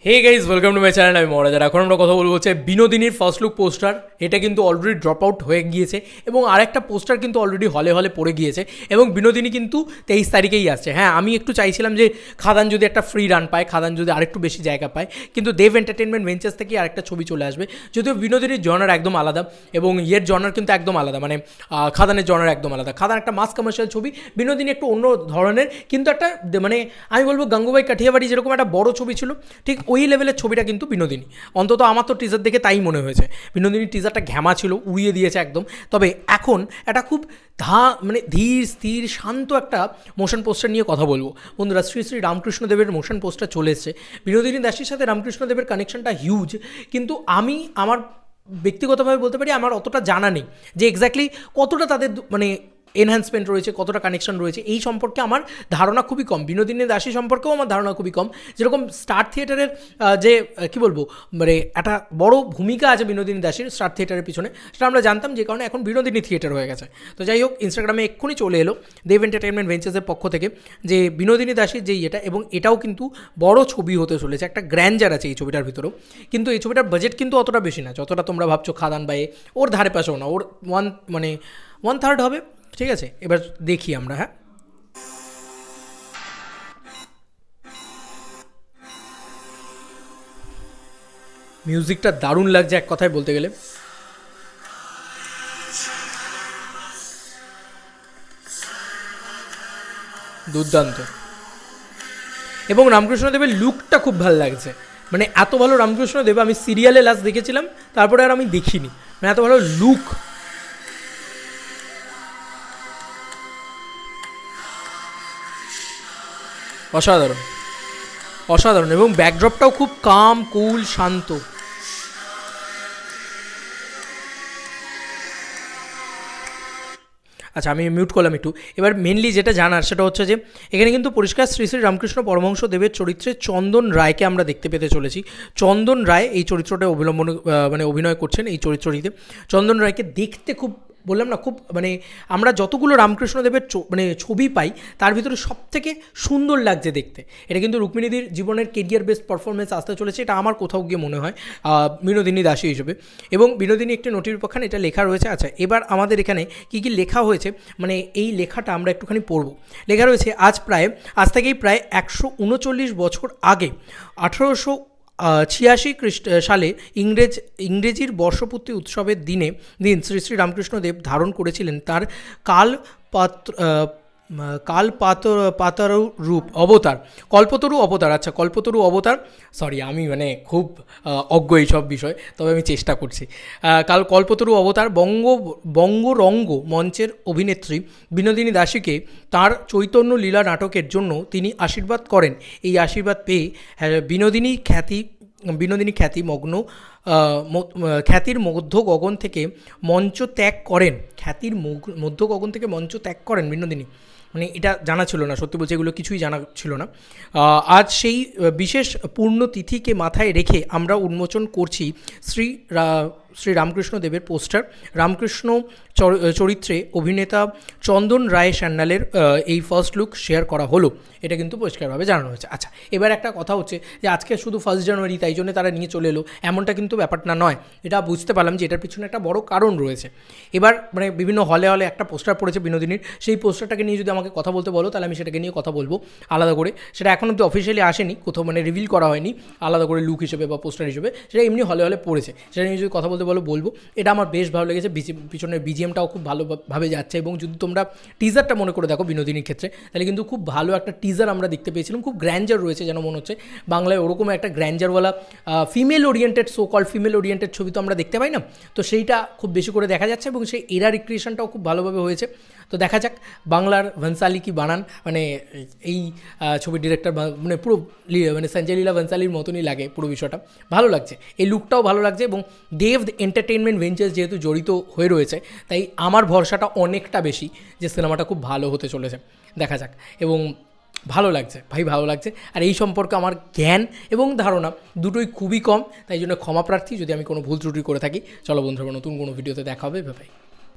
Hey guys welcome to my channel. আমি মহারাজার। এখন আমরা কথা বলবো হচ্ছে বিনোদিনীর ফার্স্ট লুক পোস্টার। এটা কিন্তু অলরেডি ড্রপ আউট হয়ে গিয়েছে এবং আরেকটা পোস্টার কিন্তু অলরেডি হলে হলে পড়ে গিয়েছে এবং বিনোদিনী কিন্তু 23 তারিখেই আসছে। হ্যাঁ, আমি একটু চাইছিলাম যে খাদান যদি একটা ফ্রি রান পায়, খাদান যদি আরেকটু বেশি জায়গা পায়, কিন্তু দেব এন্টারটেনমেন্ট ভেঞ্চার্স থেকে আরেকটা ছবি চলে আসবে। যদিও বিনোদিনীর জনার একদম আলাদা এবং ইয়ের জনার কিন্তু একদম আলাদা, মানে খাদানের জনার একদম আলাদা। খাদান একটা মাস কমার্শিয়াল ছবি, বিনোদিনী একটু অন্য ধরনের, কিন্তু একটা মানে আমি বলবো গাঙ্গুবাই কাঠিয়াবাড়ি যেরকম একটা বড় ছবি ছিল, ঠিক ওই লেভেলের ছবিটা কিন্তু বিনোদিনী। অন্তত আমার তো টিজার দেখে তাই মনে হয়েছে। বিনোদিনীর টিজারটা ঘ্যামা ছিল, উড়িয়ে দিয়েছে একদম। তবে এখন একটা খুব মানে ধীর স্থির শান্ত একটা মোশন পোস্টার নিয়ে কথা বলবো। বন্ধুরা, শ্রী শ্রী রামকৃষ্ণদেবের মোশন পোস্টার চলে এসেছে। বিনোদিনী দাসের সাথে রামকৃষ্ণদেবের কানেকশনটা হিউজ, কিন্তু আমি আমার ব্যক্তিগতভাবে বলতে পারি আমার অতটা জানা নেই যে এক্স্যাক্টলি কতটা তাদের মানে এনহ্যান্সমেন্ট রয়েছে, কতটা কানেকশন রয়েছে, এই সম্পর্কে আমার ধারণা খুবই কম। বিনোদিনী দাসী সম্পর্কেও আমার ধারণা খুবই কম। যেরকম স্টার থিয়েটারের যে কী বলবো, মানে একটা বড় ভূমিকা আছে বিনোদিনী দাসীর স্টার থিয়েটারের পিছনে, সেটা আমরা জানতাম, যে কারণে এখন বিনোদিনী থিয়েটার হয়ে গেছে। তো যাই হোক, ইনস্টাগ্রামে এক্ষুনি চলে এলো দেব এন্টারটেনমেন্ট ভেঞ্চার্সের পক্ষ থেকে যে বিনোদিনী দাসীর যে ইয়েটা, এবং এটাও কিন্তু বড় ছবি হতে চলেছে। একটা গ্র্যান্ডার আছে এই ছবিটার ভিতরেও, কিন্তু এই ছবিটার বাজেট কিন্তু অতটা বেশি না যতটা তোমরা ভাবছো। খাদান বাই ওর ধারে পাশেও না, ওর 1/3 হবে। ঠিক আছে, এবার দেখি আমরা। হ্যাঁ, মিউজিকটা দারুণ লাগছে এক কথায় বলতে গেলে। দুর্দান্ত। এবং রামকৃষ্ণদেবের লুকটা খুব ভালো লাগছে। মানে এত ভালো রামকৃষ্ণদেব আমি সিরিয়ালে লাস্ট দেখেছিলাম, তারপরে আর আমি দেখিনি। মানে এত ভালো লুক। অসাধারণ অসাধারণ। এবং ব্যাকড্রপটাও খুব কাম, কুল, শান্ত। আচ্ছা, আমি মিউট করলাম একটু। এবার মেনলি যেটা জানার সেটা হচ্ছে যে এখানে কিন্তু পরিষ্কার শ্রী শ্রী রামকৃষ্ণ পরমহংস দেবের চরিত্রে চন্দন রায়কে আমরা দেখতে পেতে চলেছি। চন্দন রায় এই চরিত্রটা অভিনয় করছেন এই চরিত্রটিতে। চন্দন রায়কে দেখতে খুব, বললাম না, খুব মানে আমরা যতগুলো রামকৃষ্ণদেবের মানে ছবি পাই তার ভিতরে সবথেকে সুন্দর লাগছে দেখতে। এটা কিন্তু রুক্মিণীদির জীবনের কেরিয়ার বেস্ট পারফরমেন্স আসতে চলেছে, এটা আমার কোথাও গিয়ে মনে হয় বিনোদিনী দাসী হিসেবে। এবং বিনোদিনী একটি নোটিফিকেশন, এটা লেখা রয়েছে। আচ্ছা, এবার আমাদের এখানে কী কী লেখা হয়েছে, মানে এই লেখাটা আমরা একটুখানি পড়ব। লেখা রয়েছে আজ থেকেই প্রায় 139 বছর আগে 1886 সালে ইংরেজির বর্ষপূর্তি উৎসবের দিন শ্রী শ্রী রামকৃষ্ণদেব ধারণ করেছিলেন তার কল্পতরু অবতার। আচ্ছা, কল্পতরু অবতার, সরি আমি মানে খুব অজ্ঞ এইসব বিষয়, তবে আমি চেষ্টা করছি। কল্পতরু অবতার বঙ্গরঙ্গ মঞ্চের অভিনেত্রী বিনোদিনী দাসীকে তার চৈতন্য লীলা নাটকের জন্য তিনি আশীর্বাদ করেন। এই আশীর্বাদ পেয়ে বিনোদিনী খ্যাতির মধ্য গগন থেকে মঞ্চ ত্যাগ করেন বিনোদিনী। মানে এটা জানা ছিল না, সত্যি বলছি, এগুলো কিছুই জানা ছিল না। আজ সেই বিশেষ পূর্ণতিথিকে মাথায় রেখে আমরা উন্মোচন করছি শ্রী রামকৃষ্ণদেবের পোস্টার। রামকৃষ্ণ চরিত্রে অভিনেতা চন্দন রায় সান্যালের এই ফার্স্ট লুক শেয়ার করা হলো, এটা কিন্তু পরিষ্কারভাবে জানানো হয়েছে। আচ্ছা, এবার একটা কথা হচ্ছে যে আজকে শুধু 1 জানুয়ারি তাই জন্য তারা নিয়ে চলে এলো, এমনটা কিন্তু ব্যাপারটা নয়। এটা বুঝতে পারলাম যে এটার পিছনে একটা বড় কারণ রয়েছে। এবার মানে বিভিন্ন হলে একটা পোস্টার পড়েছে বিনোদিনীর, সেই পোস্টারটাকে নিয়ে যদি আমাকে কথা বলতে বলো তাহলে আমি সেটাকে নিয়ে কথা বলবো আলাদা করে। সেটা এখন অব্দি অফিসিয়ালি আসেনি, কোথাও মানে রিভিল করা হয়নি আলাদা করে লুক হিসেবে বা পোস্টার হিসেবে, সেটা এমনি হলে পড়েছে। সেটা নিয়ে যদি কথা বলতে বলবো। এটা আমার বেশ ভালো লেগেছে। পিছনের বিজিএমটাও খুব ভালোভাবে যাচ্ছে, এবং যদি তোমরা টিজারটা মনে করে দেখো বিনোদিনীর ক্ষেত্রে, তাহলে কিন্তু খুব ভালো একটা টিজার আমরা দেখতে পেয়েছিলাম। খুব গ্র্যান্ডার রয়েছে, যেন মনে হচ্ছে বাংলায় ওরকম একটা গ্র্যান্ডারওয়ালা ফিমেল ওরিয়েন্টেড ছবি তো আমরা দেখতে পাই না, তো সেইটা খুব বেশি করে দেখা যাচ্ছে, এবং সেই এরা রিক্রিয়েশনটাও খুব ভালোভাবে হয়েছে। তো দেখা যাক বাংলার ভনসালি কি বানান। মানে এই ছবির ডিরেক্টর মানে পুরো মানে সঞ্জয় লীলা ভনসালির মতনই লাগে পুরো বিষয়টা। ভালো লাগছে, এই লুকটাও ভালো লাগছে, এবং দেব এন্টারটেনমেন্ট ভেঞ্চার্স যেহেতু জড়িত হয়ে রয়েছে, তাই আমার ভরসাটা অনেকটা বেশি যে সিনেমাটা খুব ভালো হতে চলেছে। দেখা যাক, এবং ভালো লাগছে ভাই, ভালো লাগছে। আর এই সম্পর্কে আমার জ্ঞান এবং ধারণা দুটোই খুবই কম, তাই জন্য ক্ষমাপ্রার্থী যদি আমি কোনো ভুল ত্রুটি করে থাকি। চলো বন্ধুরা, নতুন কোনো ভিডিওতে দেখা হবে। ভাই।